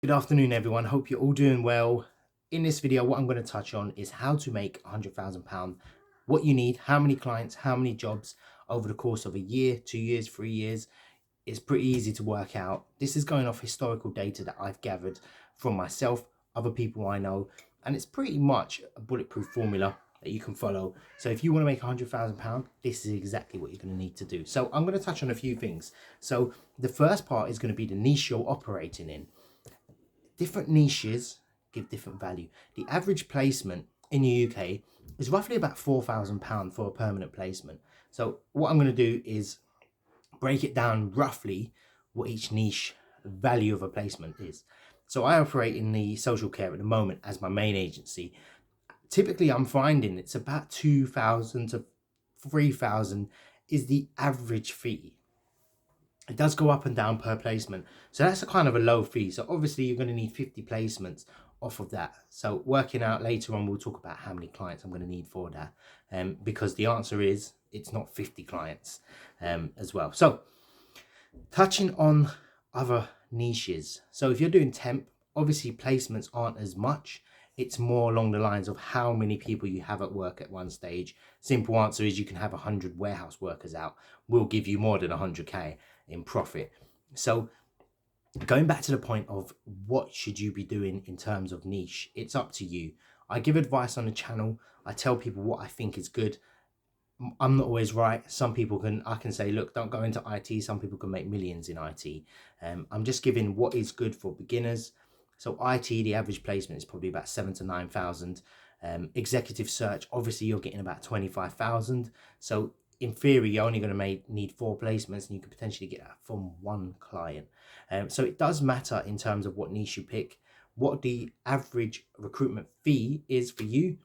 Good afternoon, everyone. Hope you're all doing well. In this video, what I'm going to touch on is how to make £100,000, what you need, how many clients, how many jobs over the course of a year, 2 years, 3 years. It's pretty easy to work out. This is going off historical data that I've gathered from myself, other people I know, and it's pretty much a bulletproof formula that you can follow. So if you want to make £100,000, this is exactly what you're going to need to do. So I'm going to touch on a few things. So the first part is going to be the niche you're operating in. Different niches give different value. The average placement in the UK is roughly about £4,000 for a permanent placement. So what I'm going to do is break it down roughly what each niche value of a placement is. So I operate in the social care at the moment as my main agency. Typically, I'm finding it's about 2,000 to 3,000 is the average fee. It does go up and down per placement, so that's a kind of a low fee. So obviously you're going to need 50 placements off of that. So working out later on, we'll talk about how many clients I'm going to need for that, because the answer is it's not 50 clients as well. So touching on other niches, so if you're doing temp, obviously placements aren't as much. It's more along the lines of how many people you have at work at one stage. Simple answer is you can have 100 warehouse workers out. We'll give you more than 100k in profit. So going back to the point of what should you be doing in terms of niche, it's up to you. I give advice on the channel. I tell people what I think is good. I'm not always right. Some people I can say, look, don't go into IT. Some people can make millions in IT. I'm just giving what is good for beginners. So IT, the average placement is probably about 7,000 to 9,000. Executive search, obviously you're getting about 25,000. So in theory, you're only going to need 4 placements and you could potentially get that from one client. So it does matter in terms of what niche you pick. What the average recruitment fee is for you,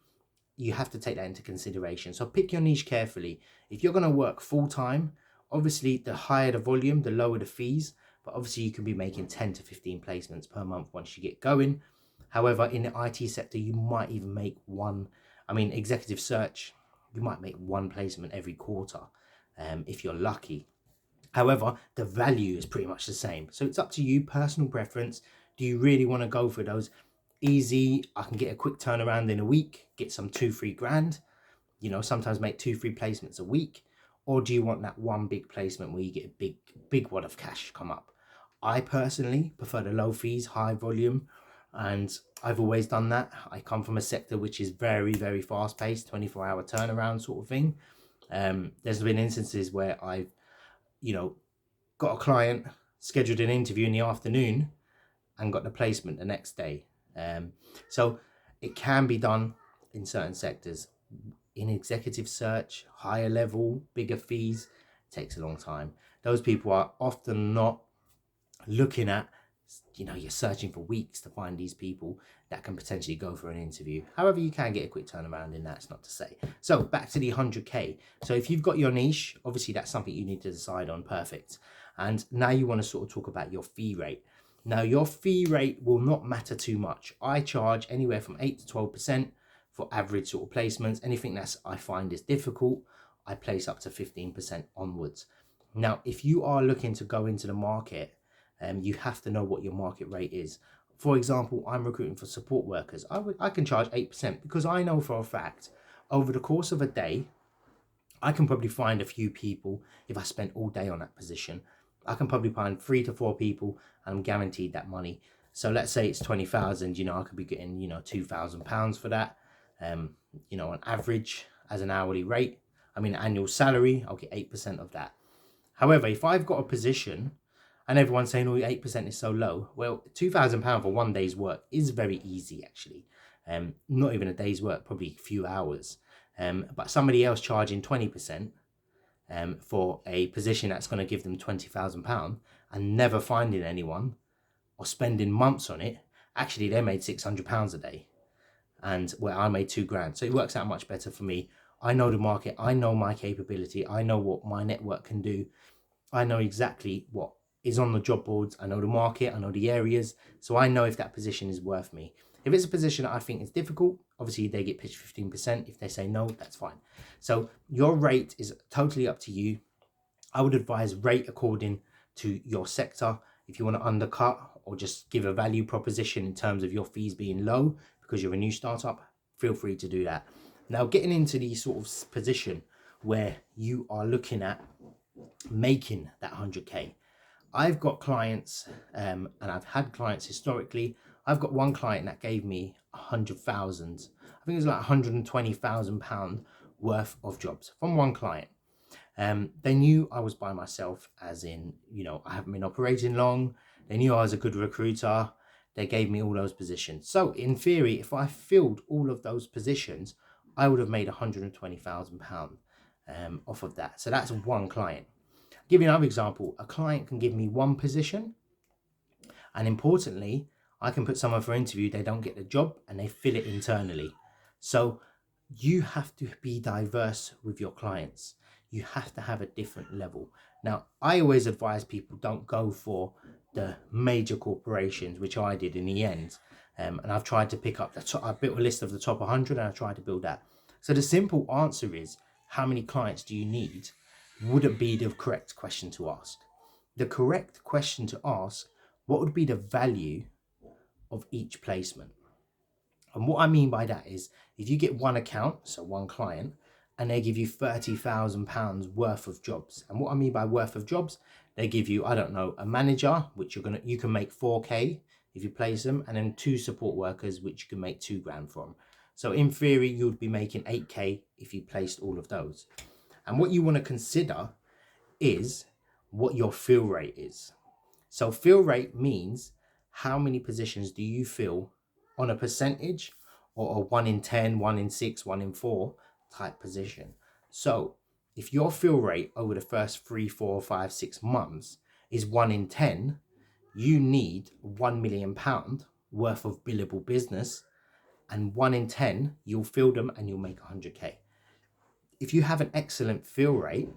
you have to take that into consideration. So pick your niche carefully. If you're going to work full time, obviously the higher the volume, the lower the fees. But obviously you can be making 10 to 15 placements per month once you get going. However, in the IT sector, you might even make executive search, you might make 1 placement every quarter if you're lucky. However, the value is pretty much the same. So it's up to you, personal preference. Do you really want to go for those easy, I can get a quick turnaround in a week, get some 2-3 grand, sometimes make 2-3 placements a week? Or do you want that one big placement where you get a big wad of cash come up? I personally prefer the low fees, high volume, and I've always done that. I come from a sector which is very, very fast paced, 24-hour turnaround sort of thing. There's been instances where I've, got a client, scheduled an interview in the afternoon and got the placement the next day. So it can be done in certain sectors. In executive search, higher level, bigger fees, takes a long time. Those people are often not looking at, you're searching for weeks to find these people that can potentially go for an interview. However, you can get a quick turnaround in that, it's not to say. So back to the 100k. So if you've got your niche, obviously that's something you need to decide on. Perfect. And now you want to sort of talk about your fee rate. Now your fee rate will not matter too much. I charge anywhere from 8 to 12% for average sort of placements. Anything that I find is difficult, I place up to 15% onwards. Now, if you are looking to go into the market, you have to know what your market rate is. For example, I'm recruiting for support workers. I can charge 8% because I know for a fact over the course of a day, I can probably find a few people. If I spent all day on that position, I can probably find 3 to 4 people and I'm guaranteed that money. So let's say it's 20,000, I could be getting, £2,000 for that. On average as an hourly rate, annual salary, I'll get 8% of that. However, if I've got a position and everyone's saying, oh, 8% is so low. Well, £2,000 for one day's work is very easy, actually. Not even a day's work, probably a few hours. But somebody else charging 20% for a position that's going to give them £20,000 and never finding anyone or spending months on it, actually they made £600 a day. And where I made 2 grand. So it works out much better for me. I know the market. I know my capability. I know what my network can do. I know exactly what is on the job boards. I know the market. I know the areas. So I know if that position is worth me. If it's a position that I think is difficult, obviously they get pitched 15%. If they say no, that's fine. So your rate is totally up to you. I would advise rate according to your sector. If you want to undercut or just give a value proposition in terms of your fees being low because you're a new startup, feel free to do that. Now, getting into the sort of position where you are looking at making that 100K. I've got clients, and I've had clients historically. I've got one client that gave me 100,000. I think it was like £120,000 worth of jobs from one client. They knew I was by myself, as in, I haven't been operating long. They knew I was a good recruiter. They gave me all those positions. So in theory, if I filled all of those positions, I would have made £120,000 off of that. So that's one client. I'll give you another example. A client can give me one position, and importantly, I can put someone for interview, they don't get the job, and they fill it internally. So you have to be diverse with your clients. You have to have a different level. Now, I always advise people don't go for the major corporations, which I did in the end. And I've tried to pick up the top. I built a list of the top 100 and I tried to build that. So the simple answer is, how many clients do you need? Wouldn't be the correct question to ask. The correct question to ask, what would be the value of each placement? And what I mean by that is, if you get one account, so one client, and they give you £30,000 worth of jobs. And what I mean by worth of jobs, they give you, I don't know, a manager, which you can make 4K if you place them, and then 2 support workers, which you can make 2 grand from. So in theory, you'd be making 8K if you placed all of those. And what you want to consider is what your fill rate is. So fill rate means how many positions do you fill on a percentage, or a 1 in 10, 1 in 6, 1 in 4 type position. So if your fill rate over the first 3, 4, 5, 6 months is 1 in 10, you need £1 million worth of billable business, and 1 in 10, you'll fill them and you'll make 100K. If you have an excellent fill rate,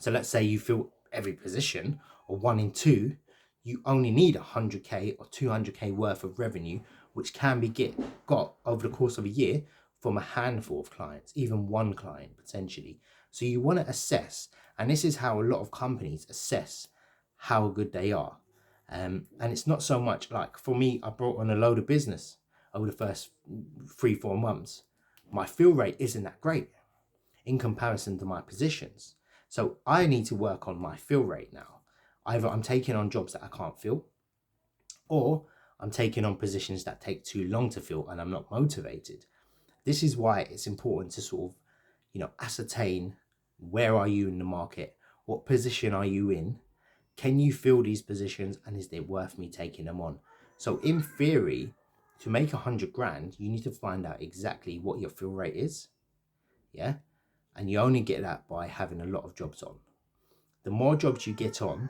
so let's say you fill every position, or 1 in 2, you only need 100K or 200K worth of revenue, which can be got over the course of a year from a handful of clients, even one client potentially. So you want to assess, and this is how a lot of companies assess how good they are. And it's not so much like, for me, I brought on a load of business over the first 3-4 months. My fill rate isn't that great in comparison to my positions. So I need to work on my fill rate now. Either I'm taking on jobs that I can't fill, or I'm taking on positions that take too long to fill and I'm not motivated. This is why it's important to sort of, ascertain, where are you in the market? What position are you in? Can you fill these positions, and is it worth me taking them on? So in theory, to make 100 grand, you need to find out exactly what your fill rate is. Yeah. And you only get that by having a lot of jobs on. The more jobs you get on,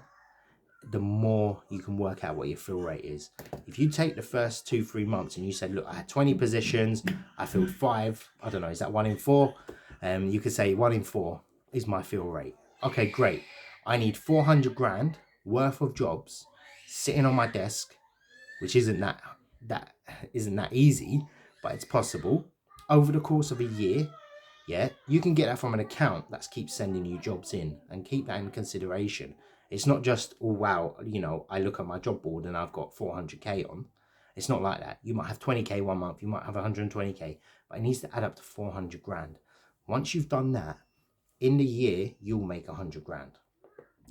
the more you can work out what your fill rate is. If you take the first 2-3 months and you said, look, I had 20 positions, I filled 5, I don't know, is that 1 in 4? You could say 1 in 4 is my fill rate. Okay, great. I need 400 grand worth of jobs sitting on my desk, which isn't that easy, but it's possible. Over the course of a year, yeah, you can get that from an account that keeps sending you jobs in, and keep that in consideration. It's not just, oh, wow, I look at my job board and I've got 400K on. It's not like that. You might have 20K one month, you might have 120K, but it needs to add up to 400 grand. Once you've done that, in the year, you'll make 100 grand.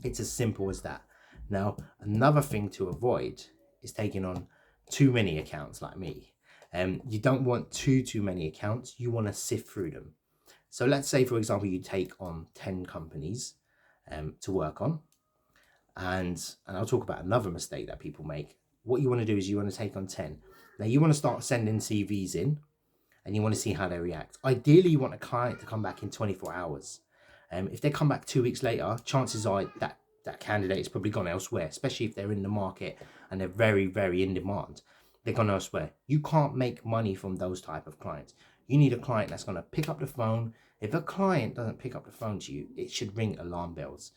It's as simple as that. Now, another thing to avoid is taking on too many accounts like me. You don't want too many accounts. You want to sift through them. So let's say, for example, you take on 10 companies to work on. And I'll talk about another mistake that people make. What you want to do is you want to take on 10. Now you want to start sending CVs in, and you want to see how they react. Ideally, you want a client to come back in 24 hours. If they come back 2 weeks later, chances are that candidate is probably gone elsewhere, especially if they're in the market and they're very, very in demand. They're gone elsewhere. You can't make money from those type of clients. You need a client that's going to pick up the phone. If a client doesn't pick up the phone to you, it should ring alarm bells.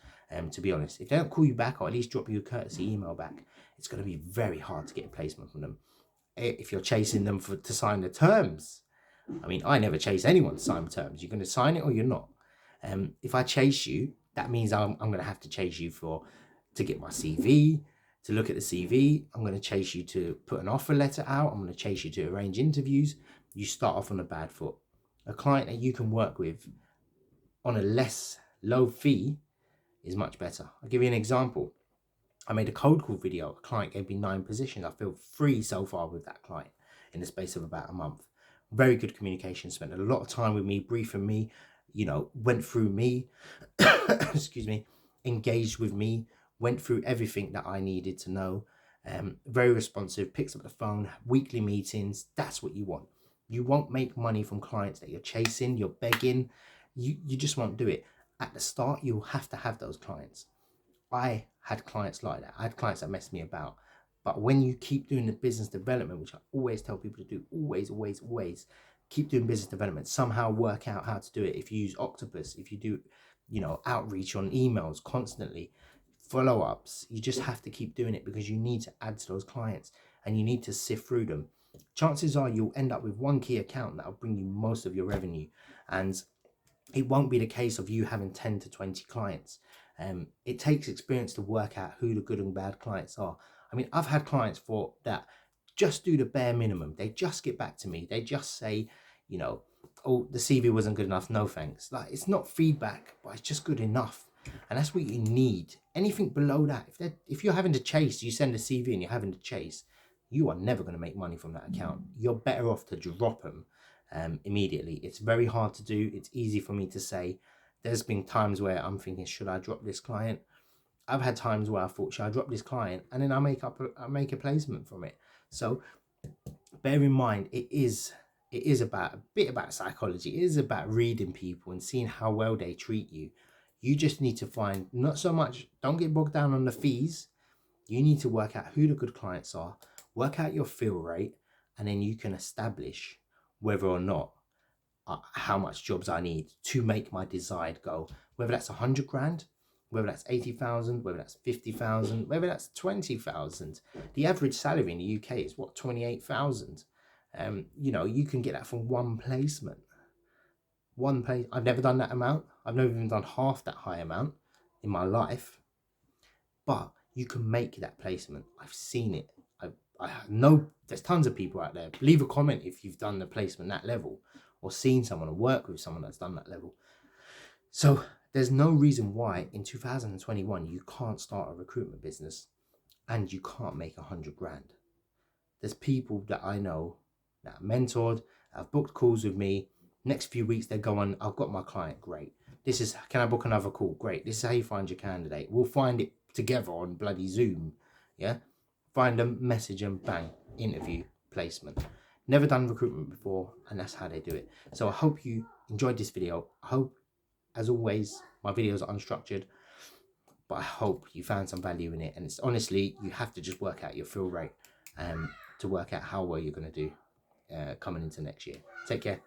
To be honest, if they don't call you back, or at least drop you a courtesy email back, it's going to be very hard to get a placement from them. If you're chasing them to sign the terms, I mean, I never chase anyone to sign terms. You're going to sign it or you're not. If I chase you, that means I'm going to have to chase you to get my CV, to look at the CV. I'm going to chase you to put an offer letter out. I'm going to chase you to arrange interviews. You start off on a bad foot. A client that you can work with on a less low fee is much better. I'll give you an example. I made a cold call video. A client gave me 9 positions. I feel free so far with that client in the space of about a month. Very good communication, spent a lot of time with me, briefing me, went through me, excuse me, engaged with me, went through everything that I needed to know. Very responsive, picks up the phone, weekly meetings. That's what you want. You won't make money from clients that you're chasing, you're begging. You just won't do it. At the start, you'll have to have those clients. I had clients like that. I had clients that messed me about. But when you keep doing the business development, which I always tell people to do, always keep doing business development, somehow work out how to do it. If you use Octopus, if you do, outreach on emails constantly, follow-ups, you just have to keep doing it because you need to add to those clients and you need to sift through them. Chances are you'll end up with one key account that will bring you most of your revenue. And it won't be the case of you having 10 to 20 clients. It takes experience to work out who the good and bad clients are. I mean, I've had clients that just do the bare minimum. They just get back to me. They just say, oh, the CV wasn't good enough. No thanks. Like, it's not feedback, but it's just good enough. And that's what you need. Anything below that, if you're having to chase, you send a CV and you're having to chase, you are never going to make money from that account. You're better off to drop them immediately. It's very hard to do. It's easy for me to say. There's been times where I'm thinking, should I drop this client? I've had times where I thought, should I drop this client? And then I make a placement from it. So bear in mind, it is about a bit about psychology. It is about reading people and seeing how well they treat you. You just need to find, not so much, don't get bogged down on the fees. You need to work out who the good clients are, work out your fill rate, and then you can establish whether or not how much jobs I need to make my desired goal. Whether that's 100 grand, whether that's 80,000, whether that's 50,000, whether that's 20,000. The average salary in the UK is what, 28,000. You can get that from one placement. One place. I've never done that amount. I've never even done half that high amount in my life. But you can make that placement. I've seen it. I know there's tons of people out there. Leave a comment if you've done the placement that level or seen someone or worked with someone that's done that level. So there's no reason why in 2021 you can't start a recruitment business and you can't make 100 grand. There's people that I know that are mentored, have booked calls with me. Next few weeks they go on, I've got my client, great. Can I book another call? Great. This is how you find your candidate. We'll find it together on bloody Zoom. Yeah. Find them, message them, bang, interview, placement. Never done recruitment before, and that's how they do it. So I hope you enjoyed this video. I hope, as always, my videos are unstructured, but I hope you found some value in it. And it's honestly, you have to just work out your fill rate to work out how well you're going to do coming into next year. Take care.